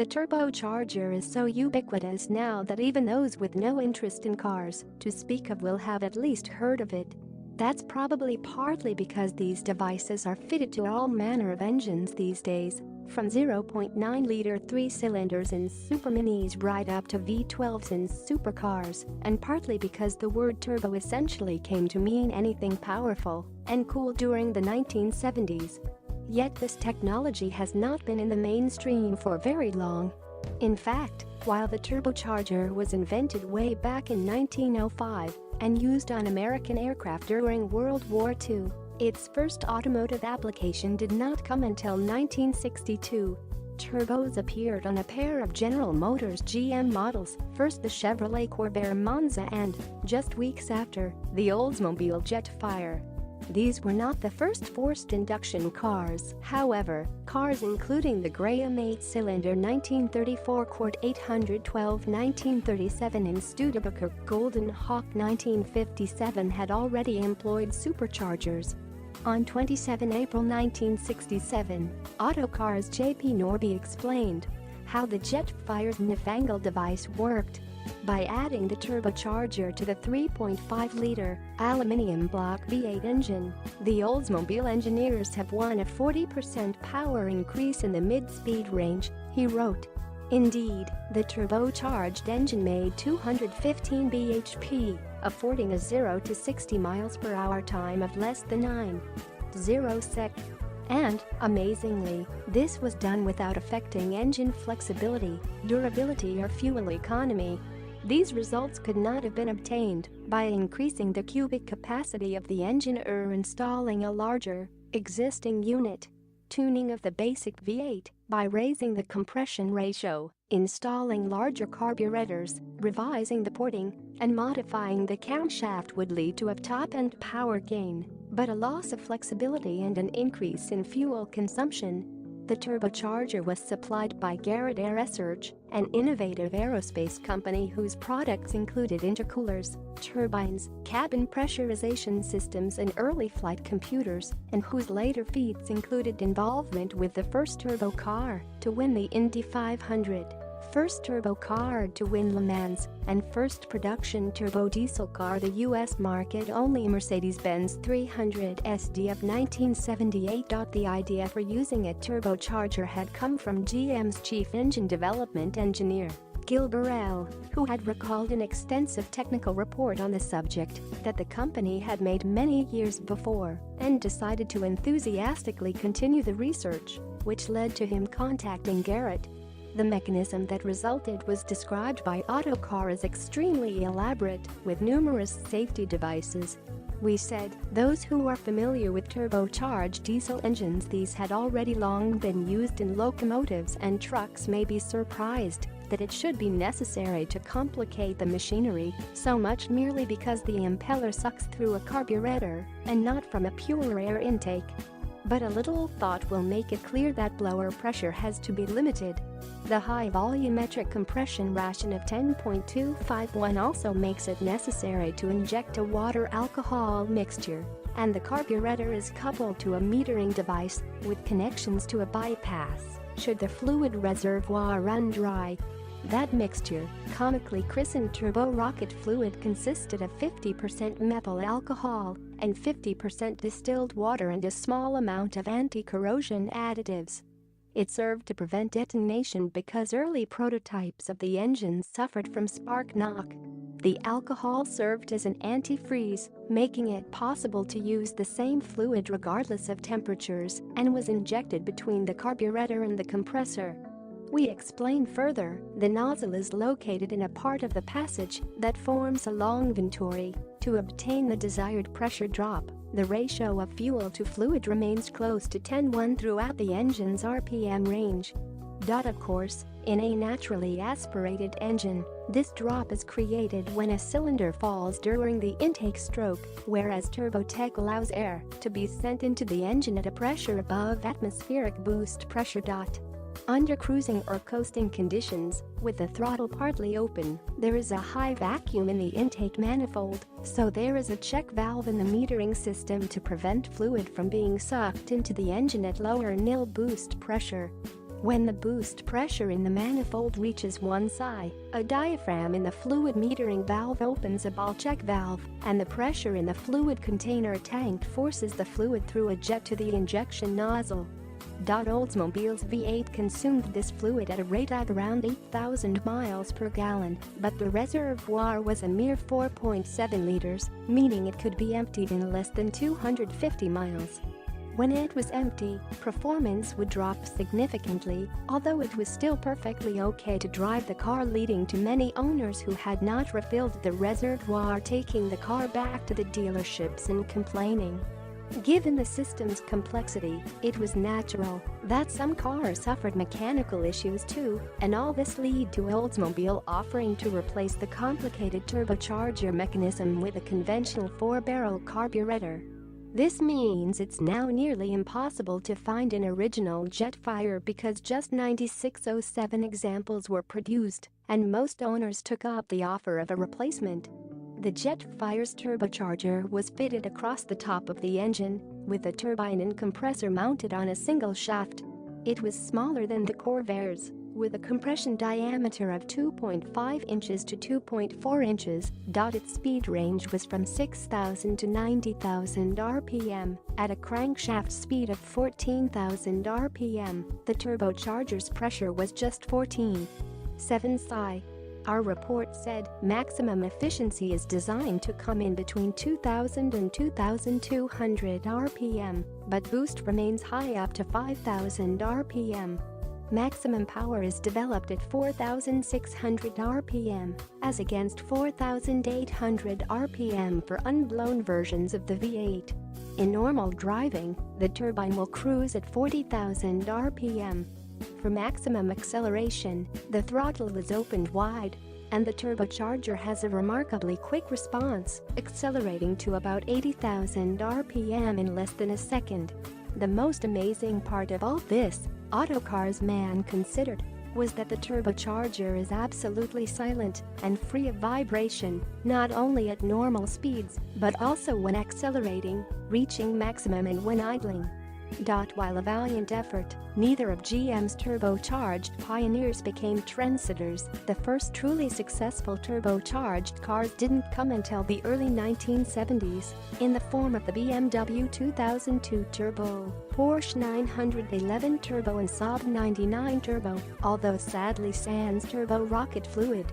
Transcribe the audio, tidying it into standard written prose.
The turbocharger is so ubiquitous now that even those with no interest in cars, to speak of, will have at least heard of it. That's probably partly because these devices are fitted to all manner of engines these days, from 0.9-liter 3-cylinders in superminis right up to V12s in supercars, and partly because the word turbo essentially came to mean anything powerful and cool during the 1970s. Yet this technology has not been in the mainstream for very long. In fact, while the turbocharger was invented way back in 1905 and used on American aircraft during World War II, its first automotive application did not come until 1962. Turbos appeared on a pair of General Motors GM models, first the Chevrolet Corvair Monza and, just weeks after, the Oldsmobile Jetfire. These were not the first forced induction cars, however. Cars including the Graham 8-cylinder 1934 Court 812 1937 and Studebaker Golden Hawk 1957 had already employed superchargers. On 27 April 1967, Autocars J.P. Norby explained how the Jetfire's newfangled device worked. By adding the turbocharger to the 3.5-liter aluminum block V8 engine, the Oldsmobile engineers have won a 40% power increase in the mid-speed range, he wrote. Indeed, the turbocharged engine made 215 bhp, affording a 0 to 60 miles per hour time of less than 9.0 seconds. And, amazingly, this was done without affecting engine flexibility, durability or fuel economy. These results could not have been obtained by increasing the cubic capacity of the engine or installing a larger, existing unit. Tuning of the basic V8 by raising the compression ratio, installing larger carburetors, revising the porting, and modifying the camshaft would lead to a top-end power gain, but a loss of flexibility and an increase in fuel consumption. The turbocharger was supplied by Garrett Air Research, an innovative aerospace company whose products included intercoolers, turbines, cabin pressurization systems and early flight computers, and whose later feats included involvement with the first turbo car to win the Indy 500, first turbo car to win Le Mans, and first production turbo diesel car the U.S. market-only Mercedes-Benz 300 SD of 1978. The idea for using a turbocharger had come from GM's chief engine development engineer, Gil Burrell, who had recalled an extensive technical report on the subject that the company had made many years before, and decided to enthusiastically continue the research, which led to him contacting Garrett. The mechanism that resulted was described by Autocar as extremely elaborate, with numerous safety devices. We said, those who are familiar with turbocharged diesel engines, these had already long been used in locomotives and trucks, may be surprised that it should be necessary to complicate the machinery so much merely because the impeller sucks through a carburetor and not from a pure air intake. But a little thought will make it clear that blower pressure has to be limited. The high volumetric compression ration of 10.251 also makes it necessary to inject a water-alcohol mixture, and the carburetor is coupled to a metering device with connections to a bypass should the fluid reservoir run dry. That mixture, comically christened turbo rocket fluid, consisted of 50% methyl alcohol and 50% distilled water and a small amount of anti-corrosion additives. It served to prevent detonation because early prototypes of the engine suffered from spark knock. The alcohol served as an antifreeze, making it possible to use the same fluid regardless of temperatures, and was injected between the carburetor and the compressor. We explain further, the nozzle is located in a part of the passage that forms a long venturi. To obtain the desired pressure drop, the ratio of fuel to fluid remains close to 10:1 throughout the engine's RPM range. Of course, in a naturally aspirated engine, this drop is created when a cylinder falls during the intake stroke, whereas TurboTech allows air to be sent into the engine at a pressure above atmospheric boost pressure. Under cruising or coasting conditions, with the throttle partly open, there is a high vacuum in the intake manifold, so there is a check valve in the metering system to prevent fluid from being sucked into the engine at lower nil boost pressure. When the boost pressure in the manifold reaches 1 psi, a diaphragm in the fluid metering valve opens a ball check valve, and the pressure in the fluid container tank forces the fluid through a jet to the injection nozzle. Oldsmobile's V8 consumed this fluid at a rate of around 8,000 miles per gallon, but the reservoir was a mere 4.7 liters, meaning it could be emptied in less than 250 miles. When it was empty, performance would drop significantly, although it was still perfectly okay to drive the car, leading to many owners who had not refilled the reservoir taking the car back to the dealerships and complaining. Given the system's complexity, it was natural that some cars suffered mechanical issues too, and all this led to Oldsmobile offering to replace the complicated turbocharger mechanism with a conventional 4-barrel carburetor. This means it's now nearly impossible to find an original Jetfire because just 9607 examples were produced, and most owners took up the offer of a replacement. The Jetfire's turbocharger was fitted across the top of the engine, with a turbine and compressor mounted on a single shaft. It was smaller than the Corvairs, with a compression diameter of 2.5 inches to 2.4 inches. Its speed range was from 6,000 to 90,000 RPM. At a crankshaft speed of 14,000 RPM, the turbocharger's pressure was just 14.7 psi. Our report said maximum efficiency is designed to come in between 2,000 and 2,200 RPM, but boost remains high up to 5,000 RPM. Maximum power is developed at 4,600 RPM, as against 4,800 RPM for unblown versions of the V8. In normal driving, the turbine will cruise at 40,000 RPM. For maximum acceleration, the throttle is opened wide, and the turbocharger has a remarkably quick response, accelerating to about 80,000 RPM in less than a second. The most amazing part of all this, Autocars Man considered, was that the turbocharger is absolutely silent and free of vibration, not only at normal speeds, but also when accelerating, reaching maximum and when idling. While a valiant effort, neither of GM's turbocharged pioneers became trendsetters. The first truly successful turbocharged cars didn't come until the early 1970s, in the form of the BMW 2002 Turbo, Porsche 911 Turbo and Saab 99 Turbo, although sadly sans turbo rocket fluid.